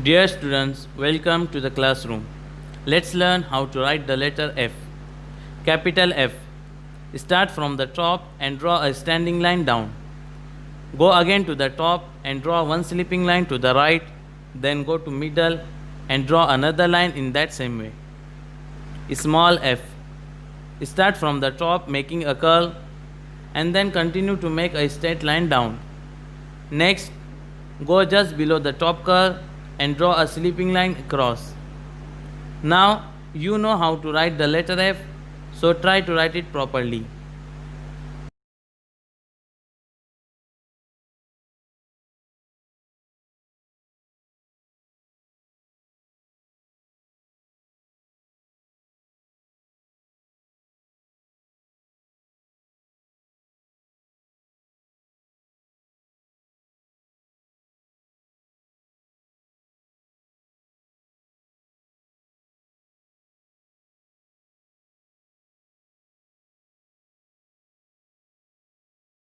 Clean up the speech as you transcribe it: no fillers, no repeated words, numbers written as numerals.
Dear students, welcome to the classroom. Let's learn how to write the letter F. Capital F. Start from the top and draw a standing line down. Go again to the top and draw one sleeping line to the right, then go to middle and draw another line in that same way. Small f. Start from the top making a curl and then continue to make a straight line down. Next, go just below the top curl and draw a sleeping line across. Now you know how to write the letter F, so try to write it properly.